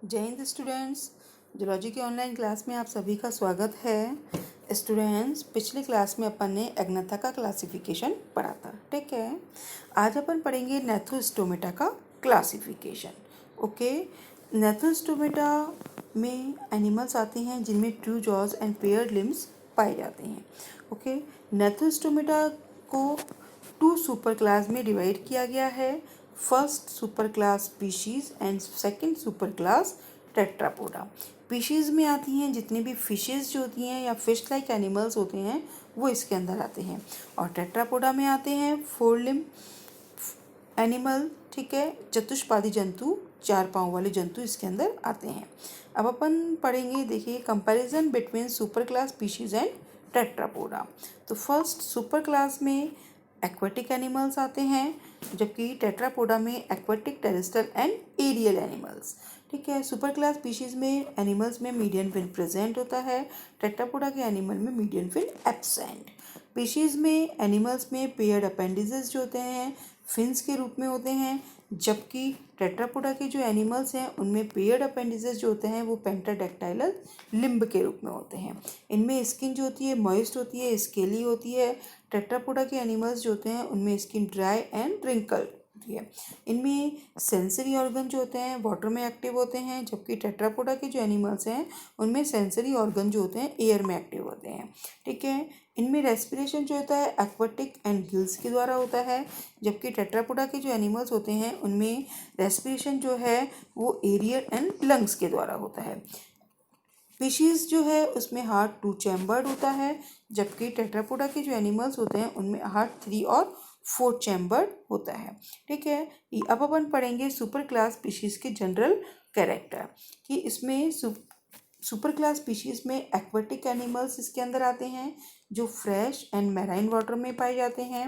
जय Hind students. Zoology की online class में आप सभी का स्वागत है। स्टूडेंट्स, पिछले क्लास में अपन ने एग्नथा का क्लासिफिकेशन पढ़ा था, ठीक है। आज अपन पढ़ेंगे नेथ्रोस्टोमेटा का क्लासिफिकेशन। ओके, नेथ्रोस्टोमेटा में एनिमल्स आते हैं जिनमें true jaws and paired limbs पाए जाते हैं। ओके, नेथ्रोस्टोमेटा को 2 सुपर क्लास में डिवाइड किया गया है। First super class species and second super class Tetrapoda. Species में आती हैं जितनी भी फिशेज जो होती हैं या फिश लाइक एनिमल्स होते हैं वो इसके अंदर आते हैं। और टेट्रापोडा में आते हैं 4 लिम्ब एनिमल, ठीक है, चतुष्पादी जंतु, 4 पाँव वाले जंतु इसके अंदर आते हैं। अब अपन पढ़ेंगे, देखिए, comparison between super class species and Tetrapoda. तो फर्स्ट सुपर क्लास में एक्वेटिक एनिमल्स आते हैं, जबकि टेट्रापोडा में aquatic, terrestrial and aerial animals, ठीक है। सुपर क्लास स्पीशीज में एनिमल्स में मीडियन फिन प्रेजेंट होता है, टेट्रापोडा के एनिमल में मीडियन फिन एब्सेंट। स्पीशीज में एनिमल्स में पेयर्ड अपेंडिसेस जो होते हैं फिन्स के रूप में होते हैं, जबकि टेट्रापोडा के जो एनिमल्स हैं उनमें पेयर्ड अपेंडिसेस जो होते हैं वो पेंटाडेक्टाइलर लिम्ब के रूप में होते हैं। इनमें स्किन जो होती है मॉइस्ट होती है, स्केली होती है। टेट्रापोडा के एनिमल्स जो होते हैं उनमें स्किन ड्राई एंड रिंकल होती है। इनमें सेंसरी ऑर्गन जो होते हैं वाटर में एक्टिव होते हैं, जबकि टेट्रापोडा के जो एनिमल्स हैं उनमें सेंसरी ऑर्गन जो होते हैं एयर में एक्टिव होते हैं, ठीक है। इनमें रेस्पिरेशन जो होता है एक्वाटिक एंड गिल्स के द्वारा होता है, जबकि टेट्रापोडा के जो एनिमल्स होते हैं उनमें रेस्पिरेशन जो है वो एरियल एंड लंग्स के द्वारा होता है। स्पीशीज जो है उसमें हार्ट 2 चैम्बर्ड होता है, जबकि टेट्रापोडा के जो एनिमल्स होते हैं उनमें हार्ट 3 और 4 चैम्बर्ड होता है, ठीक है। अब अपन पढ़ेंगे सुपर क्लास स्पीशीज के जनरल कैरेक्टर कि इसमें सुपर क्लास स्पीशीज में एक्वेटिक एनिमल्स इसके अंदर आते हैं जो फ्रेश एंड मैराइन वाटर में पाए जाते हैं।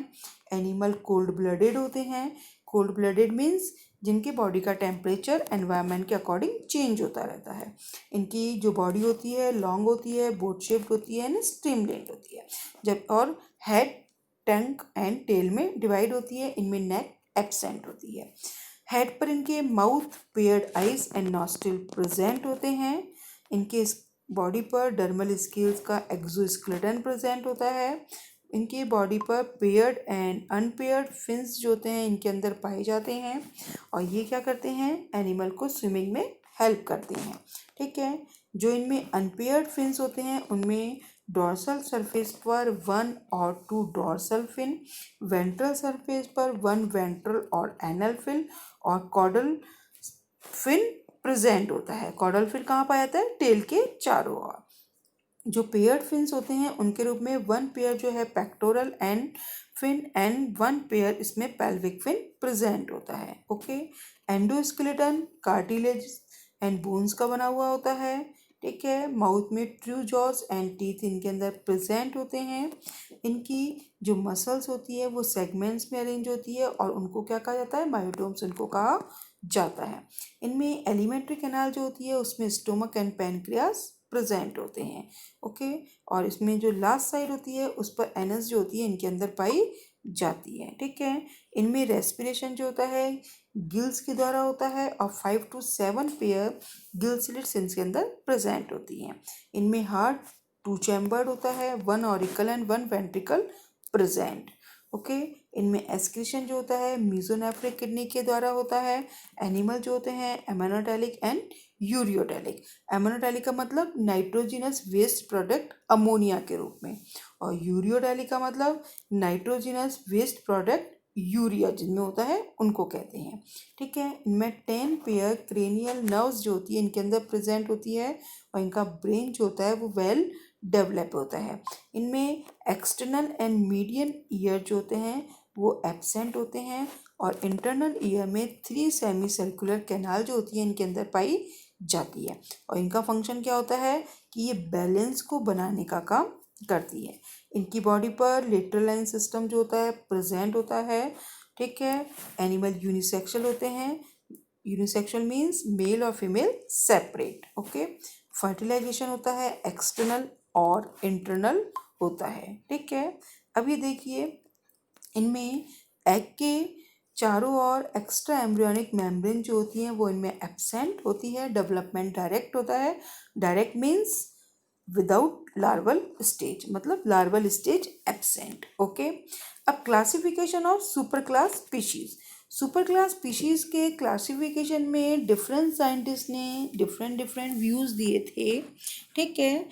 एनिमल कोल्ड ब्लडेड होते हैं। कोल्ड ब्लडेड मीन्स जिनके बॉडी का टेम्परेचर एनवायरनमेंट के अकॉर्डिंग चेंज होता रहता है। इनकी जो बॉडी होती है लॉन्ग होती है, बोट शेप्ड होती है एंड स्ट्रीमलाइन होती है, जब और हेड, टंग एंड टेल में डिवाइड होती है। इनमें नेक एब्सेंट होती है। हेड पर इनके mouth, paired eyes and nostril present होते हैं। इनके बॉडी पर डर्मल स्केल्स का एक्सोस्केलेटन प्रेजेंट होता है। इनकी बॉडी पर पेयर्ड एंड अनपेयर्ड फिन्स जो होते हैं इनके अंदर पाए जाते हैं, और ये क्या करते हैं, एनिमल को स्विमिंग में हेल्प करते हैं, ठीक है। जो इनमें अनपेयर्ड फिन्स होते हैं उनमें डॉर्सल सरफेस पर 1 और 2 डॉर्सल फिन, वेंट्रल सरफेस पर 1 वेंट्रल और एनल फिन, और कॉडल फिन प्रेजेंट होता है। कॉडल फिन कहाँ पाया जाता है, टेल के चारों ओर। जो पेयर्ड फिन्स होते हैं उनके रूप में 1 पेयर जो है pectoral and fin and 1 pair इसमें पेल्विक फिन प्रेजेंट होता है, okay. Endoskeleton cartilage and bones का बना हुआ होता है, ठीक है। माउथ में ट्रू जॉज एंड टीथ इनके अंदर प्रेजेंट होते हैं। इनकी जो मसल्स होती है वो सेगमेंट्स में अरेंज होती है और उनको क्या कहा जाता है, मायोटोम्स उनको कहा जाता है। इनमें एलिमेंट्री कैनाल जो होती है उसमें स्टोमक एंड पैनक्रियास प्रेजेंट होते हैं, ओके। और इसमें जो लास्ट साइड होती है उस पर एनस जो होती है इनके अंदर पाई जाती है, ठीक है। इनमें रेस्पिरेशन जो होता है गिल्स के द्वारा होता है और 5 to 7 पेयर गिल स्लिट्स इनके अंदर प्रेजेंट होती हैं। इनमें हार्ट 2 चैम्बर्ड होता है, 1 auricle and 1 ventricle present, okay. इनमें एक्सक्रीशन जो होता है मीजोनेफ्रिक किडनी के द्वारा होता है। एनिमल जो होते हैं एमोनोटैलिक एंड यूरियोटैलिक। एमोनोटैलिक का मतलब नाइट्रोजिनस वेस्ट प्रोडक्ट अमोनिया के रूप में, और यूरियोटैलिक का मतलब नाइट्रोजिनस वेस्ट प्रोडक्ट यूरिया जिनमें होता है उनको कहते हैं, ठीक है। इनमें 10 पेयर क्रेनियल नर्व्स जो होती है इनके अंदर प्रेजेंट होती है, और इनका ब्रेन जो होता है वो वेल डेवलप होता है। इनमें एक्सटर्नल एंड मीडियन ईयर जो होते हैं वो एब्सेंट होते हैं, और इंटरनल ईयर में 3 सेमी सर्कुलर कैनाल जो होती है इनके अंदर पाई जाती है। और इनका फंक्शन क्या होता है कि ये बैलेंस को बनाने का काम करती है। इनकी बॉडी पर लेटरल लाइन सिस्टम जो होता है प्रेजेंट होता है, ठीक है। एनिमल यूनिसेक्सुअल होते हैं। यूनिसेक्सुअल मीन्स मेल और फीमेल सेपरेट, ओके। फर्टिलाइजेशन होता है एक्सटर्नल और इंटरनल होता है, ठीक है। अब ये देखिए, इनमें एग के चारों ओर एक्स्ट्रा एम्ब्रियोनिक मेम्ब्रेन जो होती है वो इनमें एब्सेंट होती है। डेवलपमेंट डायरेक्ट होता है। Direct means without larval stage, मतलब लार्वल स्टेज एब्सेंट। ओके, अब classification of super class species. Super class species के क्लासिफिकेशन में डिफरेंट साइंटिस्ट ने डिफरेंट डिफरेंट व्यूज़ दिए थे। ठीक है,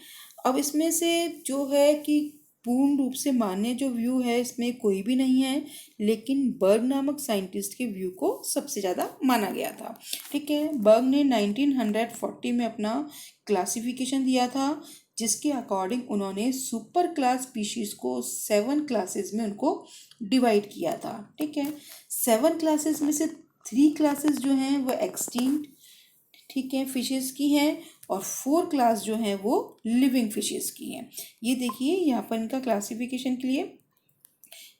अब इसमें से जो है कि पूर्ण रूप से मान्य जो व्यू है इसमें कोई भी नहीं है, लेकिन बर्ग नामक साइंटिस्ट के व्यू को सबसे ज़्यादा माना गया था। ठीक है, बर्ग ने 1940 में अपना क्लासिफिकेशन दिया था, जिसके अकॉर्डिंग उन्होंने सुपर क्लास स्पीशीज़ को 7 क्लासेस में उनको डिवाइड किया था। ठीक है, 7 क्लासेस में से 3 क्लासेस जो हैं वो एक्सटिंक्ट, ठीक है, फिशेस की हैं, और 4 क्लास जो हैं वो लिविंग फिशेस की हैं। ये देखिए यहाँ पर इनका क्लासिफिकेशन के लिए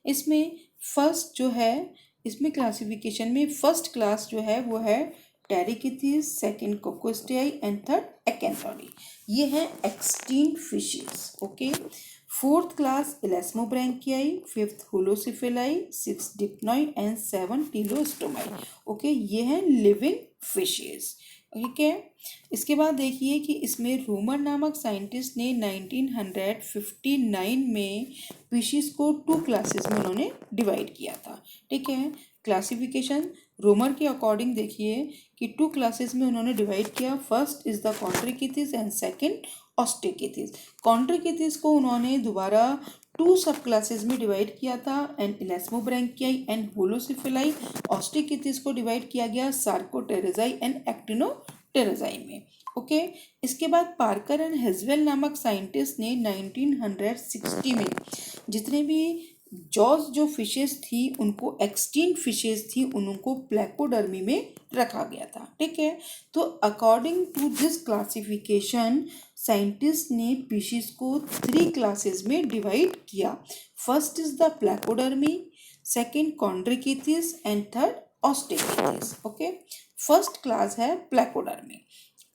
इसमें फर्स्ट जो है, इसमें क्लासिफिकेशन में फर्स्ट क्लास जो है वो है Pterichthyes, second Coccosteii and third Acanthodii. ये हैं extinct fishes. Okay, fourth class Elasmobranchii, fifth Holocephali, six Dipnoi and 7 Teleostomi. Okay, ये हैं लिविंग फिशेस। ठीक है, इसके बाद देखिए कि इसमें रोमर नामक साइंटिस्ट ने 1959 में फिशेस को 2 क्लासेस में उन्होंने डिवाइड किया था। ठीक है, क्लासिफिकेशन रोमर के अकॉर्डिंग देखिए कि 2 क्लासेस में उन्होंने डिवाइड किया। First is the Chondrichthyes and second Osteichthyes. Chondrichthyes को उन्होंने दोबारा 2 सब क्लासेस में डिवाइड किया था, एंड इलेस्मोब्रैंकियाई एंड होलोसिफिलाई। ऑस्ट्रिकिथिस को डिवाइड किया गया सार्कोटेरेजाई एंड एक्टिनोटेरेजाई में। ओके, इसके बाद पार्कर एंड हेजवेल नामक साइंटिस्ट ने 1960 में जितने भी जॉज जो फिशेस थी उनको एक्सटिंक्ट फिशेस थी उनको प्लेकोडर्मी में रखा गया था। ठीक है, तो according to this classification scientist ने फिशेस को 3 क्लासेस में डिवाइड किया। First is the Placodermi, second Chondrichthyes and third Osteichthyes. Okay, first class है प्लेकोडर्मी।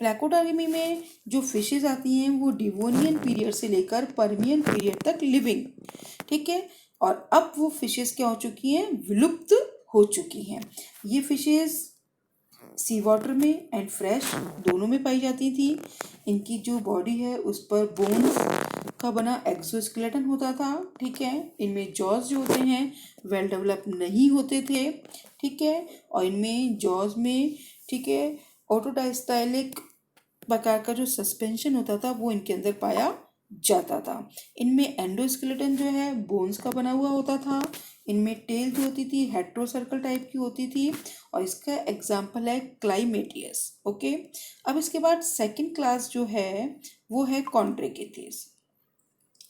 प्लेकोडर्मी में जो फिशेस आती हैं वो डिवोनियन पीरियड से लेकर पर्मियन पीरियड तक लिविंग, ठीक है, और अब वो फिशेस क्या हो चुकी हैं, विलुप्त हो चुकी हैं। ये फिशेस सी वाटर में एंड फ्रेश दोनों में पाई जाती थी। इनकी जो बॉडी है उस पर बोन्स का बना एक्सोस्केलेटन होता था। ठीक है, इनमें जॉज जो होते हैं वेल डेवलप नहीं होते थे। ठीक है, और इनमें जॉज में, ठीक है, ऑटोडायस्टाइलिक प्रकार का जो सस्पेंशन होता था वो इनके अंदर पाया जाता था। इनमें एंडोस्केलेटन जो है बोन्स का बना हुआ होता था। इनमें टेल जो होती थी हेट्रोसर्कल टाइप की होती थी, और इसका एग्जाम्पल है क्लाइमेटियस। ओके, अब इसके बाद सेकंड क्लास जो है वो है कॉन्ड्रिकिथिस।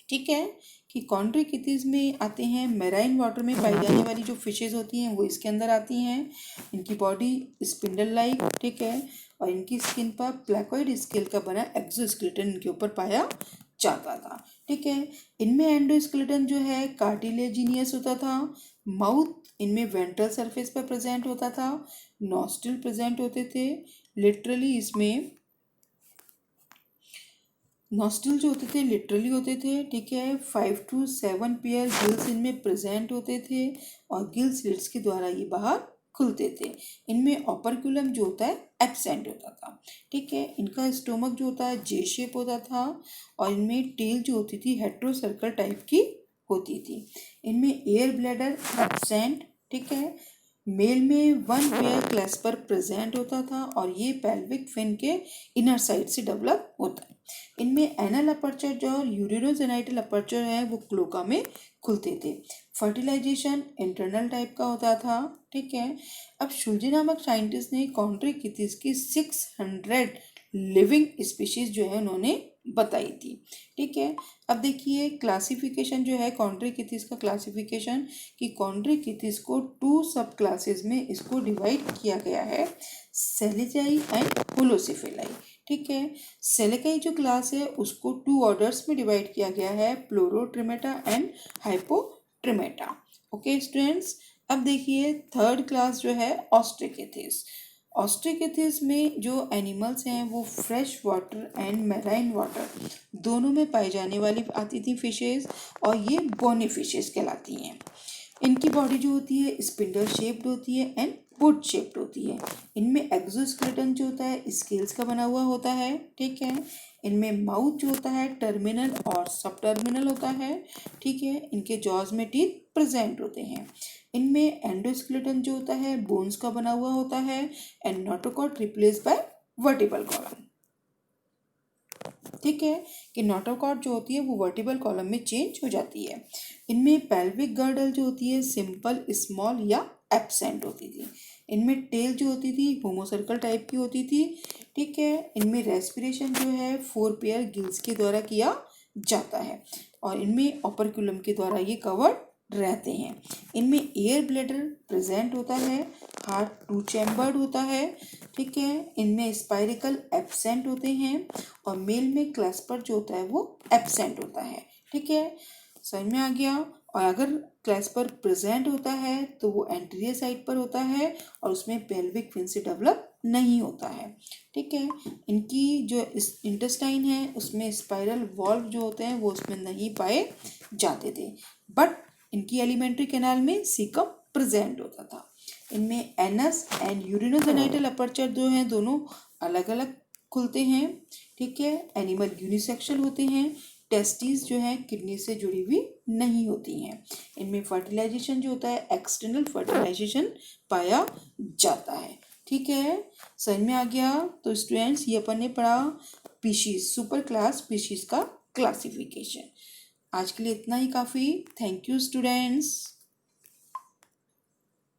ठीक है, कि कॉन्ड्रिकिथिस में आते हैं मैराइन वाटर में पाई जाने वाली जो फिशेज होती हैं वो इसके अंदर आती हैं। इनकी बॉडी स्पिंडल लाइक, ठीक है, और इनकी स्किन पर प्लेकोइड स्केल का बना एक्सोस्केलेटन इनके ऊपर पाया जाता था। ठीक है, इनमें एंडोस्केलेटन जो है कार्टिलेजिनियस होता था। माउथ इनमें वेंट्रल सरफेस पर प्रेजेंट होता था। नॉस्ट्रिल प्रेजेंट होते थे। लिटरली इसमें नॉस्ट्रिल जो होते थे लिटरली होते थे। ठीक है, 5 to 7 पेयर गिल्स इनमें प्रेजेंट होते थे, और गिल स्लिट्स के द्वारा ये बाहर खुलते थे। इनमें ऑपरक्यूलम जो होता है एब्सेंट होता था। ठीक है, इनका स्टोमक जो होता है जे शेप होता था, और इनमें टेल जो होती थी हेट्रोसर्कल टाइप की होती थी। इनमें एयर ब्लैडर एब्सेंट। ठीक है, मेल में 1 पेयर क्लैस्पर प्रेजेंट होता था, और ये पेल्विक फिन के इनर साइड से डेवलप होता है। इनमें एनल अपर्चर जो और यूरिनोजेनाइटल अपर्चर है वो क्लोका में खुलते थे। फर्टिलाइजेशन इंटरनल टाइप का होता था। ठीक है, अब शुल्जी नामक साइंटिस्ट ने कॉन्ट्रिकिथिस की 600 लिविंग स्पीशीज जो है उन्होंने बताई थी। ठीक है, अब देखिए क्लासिफिकेशन जो है कॉन्ट्रिकिथिस का क्लासिफिकेशन, कि कॉन्ट्रिकिथिस को 2 सब क्लासेस में इसको डिवाइड किया गया है, सेलेजाई एंड होलोसिफिलाई। ठीक है, सेलेकाई जो क्लास है उसको 2 ऑर्डर्स में डिवाइड किया गया है, प्लोरोट्रिमेटा एंड हाइपोट्रिमेटा। ओके स्टूडेंट्स, अब देखिए थर्ड क्लास जो है ऑस्ट्रिकिथिस। ऑस्ट्रिकिथिस में जो एनिमल्स हैं वो fresh water and marine water दोनों में पाई जाने वाली आती थी फिशेस, और ये बोनी फिशेस कहलाती हैं। इनकी बॉडी जो होती है स्पिंडल शेप्ड होती है एंड वुड शेप्ड होती है। इनमें एक्सोस्केलेटन जो होता है स्केल्स का बना हुआ होता है, ठीक है। इनमें माउथ जो होता है टर्मिनल और सब टर्मिनल होता है, ठीक है। इनके जॉज में टीथ प्रेजेंट होते हैं। इनमें एंडोस्केलेटन जो होता है बोन्स का बना हुआ होता है and notochord replace by vertebral column, ठीक है। कि नोटोकॉर्ड जो होती है वो वर्टिब्रल कॉलम में चेंज हो जाती है। इनमें पेल्विक गर्डल जो होती है सिंपल स्मॉल या एब्सेंट होती थी। इनमें टेल जो होती थी होमोसर्कल टाइप की होती थी, ठीक है। इनमें रेस्पिरेशन जो है 4 पेयर गिल्स के द्वारा किया जाता है और इनमें ऑपरक्यूलम के द्वारा ये कवर्ड रहते हैं। इनमें एयर ब्लैडर प्रेजेंट होता है, हार्ट 2 चैम्बर्ड होता है, ठीक है। इनमें स्पाइरिकल एब्सेंट होते हैं और मेल में क्लैस्पर जो होता है वो एब्सेंट होता है, ठीक है। समझ में आ गया। और अगर क्लैस्पर प्रेजेंट होता है तो वो एंटीरियर साइड पर होता है और उसमें पेल्विक फिन से डेवलप नहीं होता है, ठीक है। इनकी जो इंटेस्टाइन है उसमें स्पाइरल वॉल्व जो होते हैं वो उसमें नहीं पाए जाते थे, बट इनकी एलिमेंट्री कैनाल में सीकम प्रेजेंट होता था। इनमें एनस एंड यूरिनोजेनाइटल अपर्चर जो हैं दोनों अलग अलग खुलते हैं, ठीक है। एनिमल यूनिसेक्शुअल होते हैं। टेस्टिस जो है किडनी से जुड़ी हुई नहीं होती हैं। इनमें फर्टिलाइजेशन जो होता है एक्सटर्नल फर्टिलाइजेशन पाया जाता है, ठीक है। समझ में आ गया। तो स्टूडेंट्स ये अपन ने पढ़ा स्पीशीज, सुपर क्लास स्पीशीज का क्लासिफिकेशन। आज के लिए इतना ही काफ़ी। Thank you students.